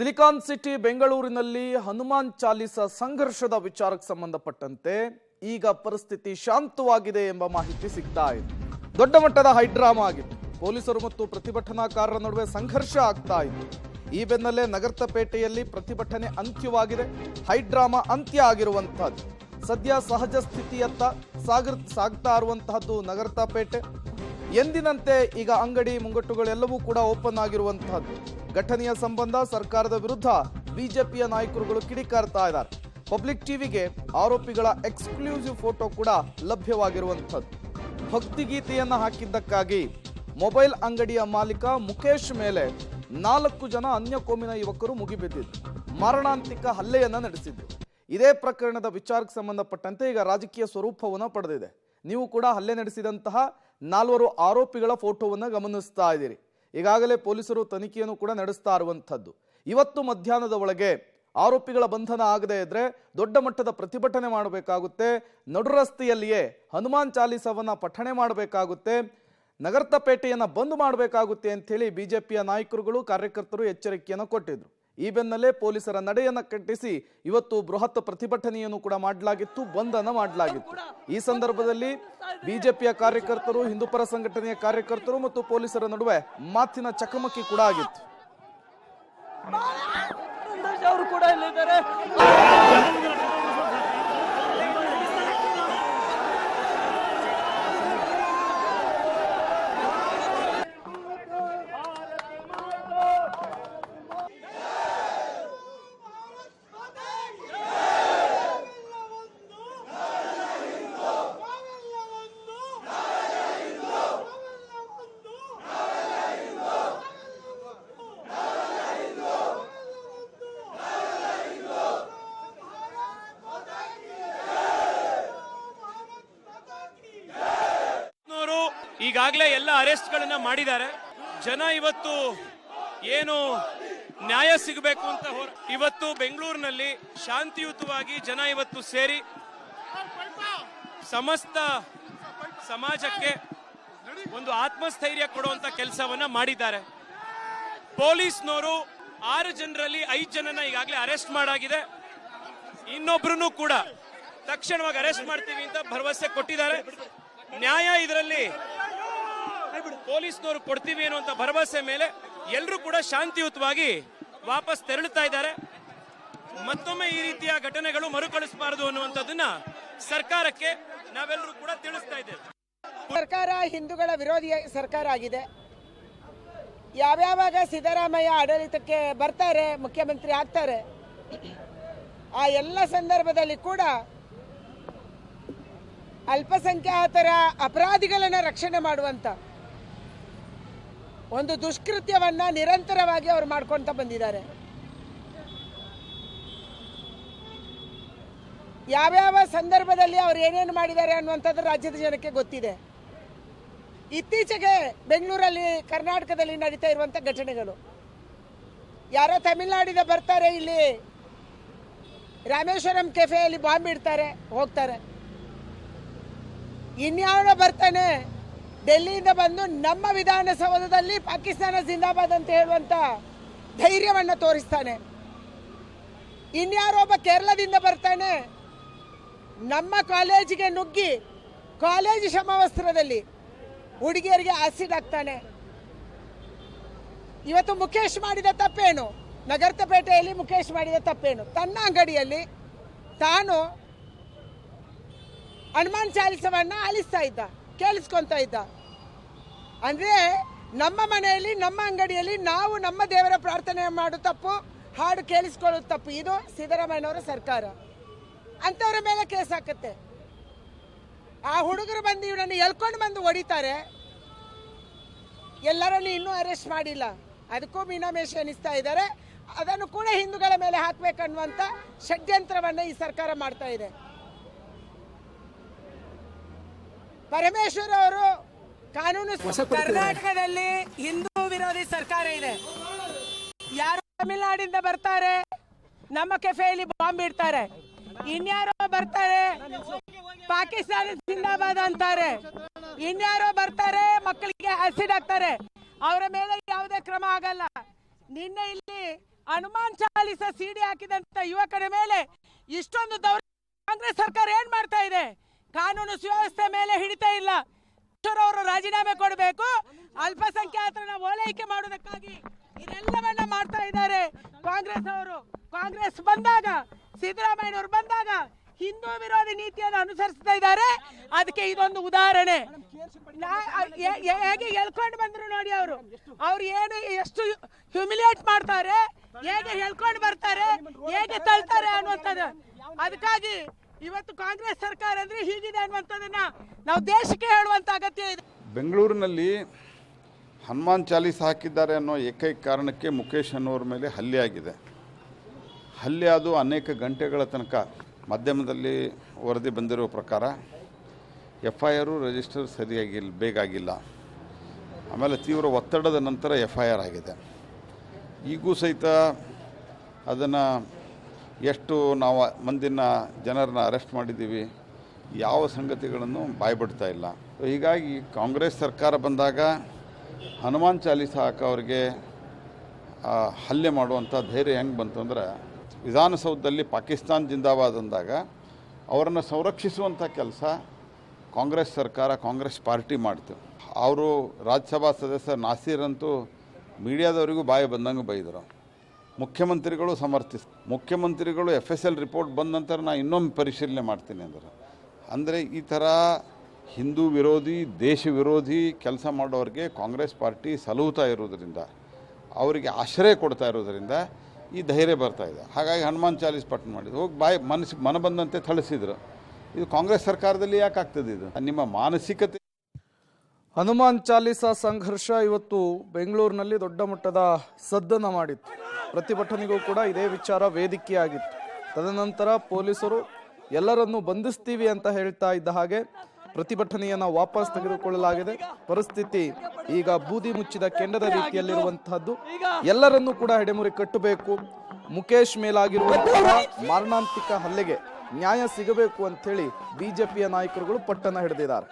Silicon city ಬೆಂಗಳೂರಿನಲ್ಲಿ ಹನುಮಾನ್ ಚಾಲಿಸ ಸಂಘರ್ಷದ ವಿಚಾರಕ್ಕೆ ಸಂಬಂಧಪಟ್ಟಂತೆ ಈಗ ಪರಿಸ್ಥಿತಿ ಶಾಂತವಾಗಿದೆ ಎಂಬ ಮಾಹಿತಿ ಸಿಗ್ತಾ ಇದೆ. ದೊಡ್ಡ ಮಟ್ಟದ ಹೈಡ್ರಾಮಾ ಆಗಿತ್ತು. ಪೊಲೀಸರು ಮತ್ತು ಪ್ರತಿಭಟನಾಕಾರರ ನಡುವೆ ಸಂಘರ್ಷ ಆಗ್ತಾ ಇತ್ತು. ಈ ಬೆನ್ನಲ್ಲೇ ನಗರಪೇಟೆಯಲ್ಲಿ ಪ್ರತಿಭಟನೆ ಅಂತ್ಯವಾಗಿದೆ. ಹೈಡ್ರಾಮಾ ಅಂತ್ಯ ಆಗಿರುವಂತಹದ್ದು. ಸದ್ಯ ಸಹಜ ಸ್ಥಿತಿಯತ್ತ ಸಾಗ್ತಾ ಇರುವಂತಹದ್ದು ನಗರಪೇಟೆ. ಎಂದಿನಂತೆ ಈಗ ಅಂಗಡಿ ಮುಂಗಟ್ಟುಗಳೆಲ್ಲವೂ ಕೂಡ ಓಪನ್ ಆಗಿರುವಂತಹದ್ದು. ಘಟನೆಯ ಸಂಬಂಧ ಸರ್ಕಾರದ ವಿರುದ್ಧ ಬಿಜೆಪಿಯ ನಾಯಕರುಗಳು ಕಿಡಿಕಾರ್ತಾ ಇದ್ದಾರೆ. ಪಬ್ಲಿಕ್ ಟಿವಿಗೆ ಆರೋಪಿಗಳ ಎಕ್ಸ್ಕ್ಲೂಸಿವ್ ಫೋಟೋ ಕೂಡ ಲಭ್ಯವಾಗಿರುವಂತಹದ್ದು. ಭಕ್ತಿಗೀತೆಯನ್ನ ಹಾಕಿದ್ದಕ್ಕಾಗಿ ಮೊಬೈಲ್ ಅಂಗಡಿಯ ಮಾಲೀಕ ಮುಖೇಶ್ ಮೇಲೆ 4 ಜನ ಅನ್ಯ ಕೋಮಿನ ಯುವಕರು ಮುಗಿಬಿದ್ದಿದ್ರು. ಮಾರಣಾಂತಿಕ ಹಲ್ಲೆಯನ್ನ ನಡೆಸಿದ್ರು. ಇದೇ ಪ್ರಕರಣದ ವಿಚಾರಕ್ಕೆ ಸಂಬಂಧಪಟ್ಟಂತೆ ಈಗ ರಾಜಕೀಯ ಸ್ವರೂಪವನ್ನು ಪಡೆದಿದೆ. ನೀವು ಕೂಡ ಹಲ್ಲೆ ನಡೆಸಿದಂತಹ 4 ಆರೋಪಿಗಳ ಫೋಟೋವನ್ನು ಗಮನಿಸ್ತಾ ಇದ್ದೀರಿ. ಈಗಾಗಲೇ ಪೊಲೀಸರು ತನಿಖೆಯನ್ನು ಕೂಡ ನಡೆಸ್ತಾ ಇರುವಂಥದ್ದು. ಇವತ್ತು ಮಧ್ಯಾಹ್ನದ ಒಳಗೆ ಆರೋಪಿಗಳ ಬಂಧನ ಆಗದೇ ಇದ್ರೆ ದೊಡ್ಡ ಮಟ್ಟದ ಪ್ರತಿಭಟನೆ ಮಾಡಬೇಕಾಗುತ್ತೆ. ನಡುರಸ್ತೆಯಲ್ಲಿಯೇ ಹನುಮಾನ್ ಚಾಲಿಸವನ್ನ ಪಠಣೆ ಮಾಡಬೇಕಾಗುತ್ತೆ. ನಗರಪೇಟೆಯನ್ನು ಬಂದ್ ಮಾಡಬೇಕಾಗುತ್ತೆ ಅಂತೇಳಿ ಬಿಜೆಪಿಯ ನಾಯಕರುಗಳು ಕಾರ್ಯಕರ್ತರು ಎಚ್ಚರಿಕೆಯನ್ನು ಕೊಟ್ಟಿದ್ರು. ಈ ಬೆನ್ನಲ್ಲೇ ಪೊಲೀಸರ ನಡೆಯನ್ನು ಕಟ್ಟಿಸಿ ಇವತ್ತು ಬೃಹತ್ ಪ್ರತಿಭಟನೆಯನ್ನು ಕೂಡ ಮಾಡಲಾಗಿತ್ತು, ಬಂಧನ ಮಾಡಲಾಗಿತ್ತು. ಈ ಸಂದರ್ಭದಲ್ಲಿ ಬಿಜೆಪಿಯ ಕಾರ್ಯಕರ್ತರು, ಹಿಂದೂಪರ ಸಂಘಟನೆಯ ಕಾರ್ಯಕರ್ತರು ಮತ್ತು ಪೊಲೀಸರ ನಡುವೆ ಮಾತಿನ ಚಕಮಕಿ ಕೂಡ ಆಗಿತ್ತು. ಈಗಾಗಲೇ ಎಲ್ಲ ಅರೆಸ್ಟ್ಗಳನ್ನ ಮಾಡಿದ್ದಾರೆ. ಜನ ಇವತ್ತು ಏನು ನ್ಯಾಯ ಸಿಗಬೇಕು ಅಂತ ಇವತ್ತು ಬೆಂಗಳೂರಿನಲ್ಲಿ ಶಾಂತಿಯುತವಾಗಿ ಜನ ಇವತ್ತು ಸೇರಿ ಸಮಸ್ತ ಸಮಾಜಕ್ಕೆ ಒಂದು ಆತ್ಮಸ್ಥೈರ್ಯ ಕೊಡುವಂತ ಕೆಲಸವನ್ನ ಮಾಡಿದ್ದಾರೆ. ಪೊಲೀಸ್ನವರು 6 ಜನರಲ್ಲಿ 5 ಜನನ ಈಗಾಗಲೇ ಅರೆಸ್ಟ್ ಮಾಡಾಗಿದೆ. ಇನ್ನೊಬ್ರು ಕೂಡ ತಕ್ಷಣವಾಗಿ ಅರೆಸ್ಟ್ ಮಾಡ್ತೀವಿ ಅಂತ ಭರವಸೆ ಕೊಟ್ಟಿದ್ದಾರೆ. ನ್ಯಾಯ ಇದರಲ್ಲಿ ಪೊಲೀಸ್ನವರು ಕೊಡ್ತೀವಿ ಅನ್ನುವಂತ ಭರವಸೆ ಮೇಲೆ ಎಲ್ಲರೂ ಕೂಡ ಶಾಂತಿಯುತವಾಗಿ ವಾಪಸ್ ತೆರಳುತ್ತಾ ಇದ್ದಾರೆ. ಮತ್ತೊಮ್ಮೆ ಈ ರೀತಿಯ ಘಟನೆಗಳು ಮರುಕಳಿಸಬಾರದು ಅನ್ನುವಂಥದ್ದನ್ನ ಸರ್ಕಾರಕ್ಕೆ ನಾವೆಲ್ಲರೂ ಕೂಡ ತಿಳಿಸ್ತಾ ಇದ್ದೇವೆ. ಸರ್ಕಾರ ಹಿಂದೂಗಳ ವಿರೋಧಿ ಸರ್ಕಾರ ಆಗಿದೆ. ಯಾವ್ಯಾವಾಗ ಸಿದ್ದರಾಮಯ್ಯ ಆಡಳಿತಕ್ಕೆ ಬರ್ತಾರೆ, ಮುಖ್ಯಮಂತ್ರಿ ಆಗ್ತಾರೆ, ಆ ಎಲ್ಲ ಸಂದರ್ಭದಲ್ಲಿ ಕೂಡ ಅಲ್ಪಸಂಖ್ಯಾತರ ಅಪರಾಧಿಗಳನ್ನ ರಕ್ಷಣೆ ಮಾಡುವಂತ ಒಂದು ದುಷ್ಕೃತ್ಯವನ್ನ ನಿರಂತರವಾಗಿ ಅವರು ಮಾಡ್ಕೊಂತ ಬಂದಿದ್ದಾರೆ. ಯಾವ್ಯಾವ ಸಂದರ್ಭದಲ್ಲಿ ಅವ್ರು ಏನೇನು ಮಾಡಿದ್ದಾರೆ ಅನ್ನುವಂಥದ್ದು ರಾಜ್ಯದ ಜನಕ್ಕೆ ಗೊತ್ತಿದೆ. ಇತ್ತೀಚೆಗೆ ಬೆಂಗಳೂರಲ್ಲಿ, ಕರ್ನಾಟಕದಲ್ಲಿ ನಡೀತಾ ಇರುವಂಥ ಘಟನೆಗಳು, ಯಾರೋ ತಮಿಳುನಾಡಿಂದ ಬರ್ತಾರೆ, ಇಲ್ಲಿ ರಾಮೇಶ್ವರಂ ಕೆಫೆಯಲ್ಲಿ ಬಾಂಬ್ ಇಡ್ತಾರೆ, ಹೋಗ್ತಾರೆ. ಇನ್ಯಾವನೋ ಬರ್ತಾನೆ ಡೆಲ್ಲಿಯಿಂದ ಬಂದು ನಮ್ಮ ವಿಧಾನಸೌಧದಲ್ಲಿ ಪಾಕಿಸ್ತಾನ ಜಿಂದಾಬಾದ್ ಅಂತ ಹೇಳುವಂತ ಧೈರ್ಯವನ್ನು ತೋರಿಸ್ತಾನೆ. ಇನ್ಯಾರೊಬ್ಬ ಕೇರಳದಿಂದ ಬರ್ತಾನೆ, ನಮ್ಮ ಕಾಲೇಜಿಗೆ ನುಗ್ಗಿ ಕಾಲೇಜು ಸಮವಸ್ತ್ರದಲ್ಲಿ ಹುಡುಗಿಯರಿಗೆ ಆಸಿಡ್ ಹಾಕ್ತಾನೆ. ಇವತ್ತು ಮುಖೇಶ್ ಮಾಡಿದ ತಪ್ಪೇನು? ನಗರಪೇಟೆಯಲ್ಲಿ ಮುಖೇಶ್ ಮಾಡಿದ ತಪ್ಪೇನು? ತನ್ನ ಅಂಗಡಿಯಲ್ಲಿ ತಾನು ಹನುಮಾನ್ ಚಾಲಿಸವನ್ನ ಆಲಿಸ್ತಾ ಇದ್ದ, ಕೇಳಿಸ್ಕೊಂತ ಇದ್ದ. ಅಂದ್ರೆ ನಮ್ಮ ಮನೆಯಲ್ಲಿ, ನಮ್ಮ ಅಂಗಡಿಯಲ್ಲಿ ನಾವು ನಮ್ಮ ದೇವರ ಪ್ರಾರ್ಥನೆ ಮಾಡೋ ತಪ್ಪು, ಹಾಡು ಕೇಳಿಸ್ಕೊಳ್ಳೋದು ತಪ್ಪು. ಇದು ಸಿದ್ದರಾಮಯ್ಯನವರ ಸರ್ಕಾರ. ಅಂಥವ್ರ ಮೇಲೆ ಕೇಸ್ ಹಾಕುತ್ತೆ. ಆ ಹುಡುಗರು ಬಂದು ಇವನನ್ನು ಎಳ್ಕೊಂಡು ಬಂದು ಹೊಡಿತಾರೆ. ಎಲ್ಲರನ್ನು ಇನ್ನೂ ಅರೆಸ್ಟ್ ಮಾಡಿಲ್ಲ, ಅದಕ್ಕೂ ಮೀನಾಮೇಷ ಎನಿಸ್ತಾ ಇದ್ದಾರೆ. ಅದನ್ನು ಕೂಡ ಹಿಂದೂಗಳ ಮೇಲೆ ಹಾಕಬೇಕನ್ನುವಂಥ ಷಡ್ಯಂತ್ರವನ್ನು ಈ ಸರ್ಕಾರ ಮಾಡ್ತಾ ಇದೆ. ಪರಮೇಶ್ವರ್ ಅವರು ಕಾನೂನು, ಕರ್ನಾಟಕದಲ್ಲಿ ಹಿಂದೂ ವಿರೋಧಿ ಸರ್ಕಾರ ಇದೆ. ಯಾರು ತಮಿಳುನಾಡಿಂದ ಬರ್ತಾರೆ, ನಮ್ಮ ಕೆಫೆಯಲ್ಲಿ ಬಾಂಬ್ ಇಡ್ತಾರೆ. ಇನ್ಯಾರೋ ಬರ್ತಾರೆ, ಪಾಕಿಸ್ತಾನ ಜಿಂದಾಬಾದ್ ಅಂತಾರೆ. ಇನ್ಯಾರೋ ಬರ್ತಾರೆ, ಮಕ್ಕಳಿಗೆ ಆಸಿಡ್ ಹಾಕ್ತಾರೆ. ಅವರ ಮೇಲೆ ಯಾವುದೇ ಕ್ರಮ ಆಗಲ್ಲ. ನಿನ್ನೆ ಇಲ್ಲಿ ಹನುಮಾನ್ ಚಾಲಿಸ ಸಿಡಿ ಹಾಕಿದಂತ ಯುವಕರ ಮೇಲೆ ಇಷ್ಟೊಂದು ಕಾಂಗ್ರೆಸ್ ಸರ್ಕಾರ ಏನ್ ಮಾಡ್ತಾ ಇದೆ? ಕಾನೂನು ಸುವ್ಯವಸ್ಥೆ ಮೇಲೆ ಹಿಡಿತಾ ಇಲ್ಲ. ಅವರು ರಾಜೀನಾಮೆ ಕೊಡಬೇಕು. ಅಲ್ಪಸಂಖ್ಯಾತರನ್ನ ಓಲೈಕೆ ಮಾಡುವುದಕ್ಕಾಗಿ ಇದೆಲ್ಲವನ್ನ ಮಾಡ್ತಾ ಇದ್ದಾರೆ ಕಾಂಗ್ರೆಸ್ ಅವರು. ಕಾಂಗ್ರೆಸ್ ಬಂದಾಗ, ಸಿದ್ದರಾಮಯ್ಯನವರು ಬಂದಾಗ ಹಿಂದೂ ವಿರೋಧಿ ನೀತಿಯನ್ನು ಅನುಸರಿಸ್ತಾ ಇದ್ದಾರೆ. ಅದಕ್ಕೆ ಇದೊಂದು ಉದಾಹರಣೆ. ಹೇಗೆ ಎಳ್ಕೊಂಡು ಬಂದ್ರು ನೋಡಿ ಅವ್ರು ಏನು ಎಷ್ಟು ಹ್ಯೂಮಿಲಿಯೇಟ್ ಮಾಡ್ತಾರೆ, ಹೇಗೆ ಹೇಳ್ಕೊಂಡು ಬರ್ತಾರೆ, ಹೇಗೆ ತಳ್ತಾರೆ ಅನ್ನುವಂಥದ್ದು. ಅದಕ್ಕಾಗಿ ಇವತ್ತು ಕಾಂಗ್ರೆಸ್ ಸರ್ಕಾರ ಅಂದ್ರೆ ಹೀಗಿದೆ ಅನ್ನುವಂಥದ್ದನ್ನ ನಾವು ದೇಶಕ್ಕೆ ಹೇಳುವಂತ ಅಗತ್ಯ ಇದೆ. ಬೆಂಗಳೂರಿನಲ್ಲಿ ಹನುಮಾನ್ ಚಾಲೀಸ್ ಹಾಕಿದ್ದಾರೆ ಅನ್ನೋ ಏಕೈಕ ಕಾರಣಕ್ಕೆ ಮುಖೇಶ್ ಅನ್ನೋರ ಮೇಲೆ ಹಲ್ಲೆ ಆಗಿದೆ. ಹಲ್ಲೆ ಅದು ಅನೇಕ ಗಂಟೆಗಳ ತನಕ ಮಾಧ್ಯಮದಲ್ಲಿ ವರದಿ ಬಂದಿರೋ ಪ್ರಕಾರ FIR ರಿಜಿಸ್ಟರ್ ಬೇಗಾಗಿಲ್ಲ. ಆಮೇಲೆ ತೀವ್ರ ಒತ್ತಡದ ನಂತರ FIR ಆಗಿದೆ. ಈಗೂ ಸಹಿತ ಅದನ್ನು ಎಷ್ಟು ನಾವು ಮಂದಿನ ಜನರನ್ನ ಅರೆಸ್ಟ್ ಮಾಡಿದ್ದೀವಿ, ಯಾವ ಸಂಗತಿಗಳನ್ನು ಬಾಯ್ಬಿಡ್ತಾ ಇಲ್ಲ. ಹೀಗಾಗಿ ಕಾಂಗ್ರೆಸ್ ಸರ್ಕಾರ ಬಂದಾಗ ಹನುಮಾನ್ ಚಾಲೀಸ ಹಾಕೋರಿಗೆ ಹಲ್ಲೆ ಮಾಡುವಂಥ ಧೈರ್ಯ ಹೆಂಗೆ ಬಂತು ಅಂದ್ರೆ, ವಿಧಾನಸೌಧದಲ್ಲಿ ಪಾಕಿಸ್ತಾನ ಜಿಂದಾಬಾದ್ ಅಂದಾಗ ಅವರನ್ನು ಸಂರಕ್ಷಿಸುವಂಥ ಕೆಲಸ ಕಾಂಗ್ರೆಸ್ ಸರ್ಕಾರ, ಕಾಂಗ್ರೆಸ್ ಪಾರ್ಟಿ ಮಾಡ್ತು. ಅವರು ರಾಜ್ಯಸಭಾ ಸದಸ್ಯ ನಾಸೀರ್ ಅಂತೂ ಮೀಡಿಯಾದವರಿಗೂ ಬಾಯಿ ಬಂದಂಗೆ ಬೈದರು. ಮುಖ್ಯಮಂತ್ರಿಗಳು ಮುಖ್ಯಮಂತ್ರಿಗಳು FSL ರಿಪೋರ್ಟ್ ಬಂದ ನಂತರ ನಾನು ಇನ್ನೊಮ್ಮೆ ಪರಿಶೀಲನೆ ಮಾಡ್ತೀನಿ ಅಂದರೆ ಈ ಥರ ಹಿಂದೂ ವಿರೋಧಿ, ದೇಶ ವಿರೋಧಿ ಕೆಲಸ ಮಾಡೋರಿಗೆ ಕಾಂಗ್ರೆಸ್ ಪಾರ್ಟಿ ಸಲಹುತ್ತಾ ಇರೋದರಿಂದ, ಅವರಿಗೆ ಆಶ್ರಯ ಕೊಡ್ತಾ ಇರೋದರಿಂದ ಈ ಧೈರ್ಯ ಬರ್ತಾ ಇದೆ. ಹಾಗಾಗಿ ಹನುಮಾನ್ ಚಾಲೀಸ್ ಪಠಣ ಮಾಡಿದ್ರು, ಹೋಗಿ ಮನ ಬಂದಂತೆ ಥಳಿಸಿದ್ರು. ಇದು ಕಾಂಗ್ರೆಸ್ ಸರ್ಕಾರದಲ್ಲಿ ಯಾಕೆ ಆಗ್ತದೆ? ಇದು ನಿಮ್ಮ ಮಾನಸಿಕತೆ. ಹನುಮಾನ್ ಚಾಲೀಸ ಸಂಘರ್ಷ ಇವತ್ತು ಬೆಂಗಳೂರಿನಲ್ಲಿ ದೊಡ್ಡ ಮಟ್ಟದ ಸದ್ದನ್ನು ಮಾಡಿತ್ತು. ಪ್ರತಿಭಟನೆಗೂ ಕೂಡ ಇದೇ ವಿಚಾರ ವೇದಿಕೆಯಾಗಿತ್ತು. ತದನಂತರ ಪೊಲೀಸರು ಎಲ್ಲರನ್ನೂ ಬಂಧಿಸ್ತೀವಿ ಅಂತ ಹೇಳ್ತಾ ಇದ್ದ ಹಾಗೆ ಪ್ರತಿಭಟನೆಯನ್ನು ವಾಪಸ್ ತೆಗೆದುಕೊಳ್ಳಲಾಗಿದೆ. ಪರಿಸ್ಥಿತಿ ಈಗ ಬೂದಿ ಮುಚ್ಚಿದ ಕೆಂಡದ ರೀತಿಯಲ್ಲಿರುವಂತಹದ್ದು. ಎಲ್ಲರನ್ನೂ ಕೂಡ ಹೆಡೆಮುರಿ ಕಟ್ಟಬೇಕು. ಮುಖೇಶ್ ಮೇಲಾಗಿರುವಂತಹ ಮಾರಣಾಂತಿಕ ಹಲ್ಲೆಗೆ ನ್ಯಾಯ ಸಿಗಬೇಕು ಅಂತ ಹೇಳಿ ಬಿಜೆಪಿಯ ನಾಯಕರುಗಳು ಪಟ್ಟಣ ಹಿಡಿದಿದ್ದಾರೆ.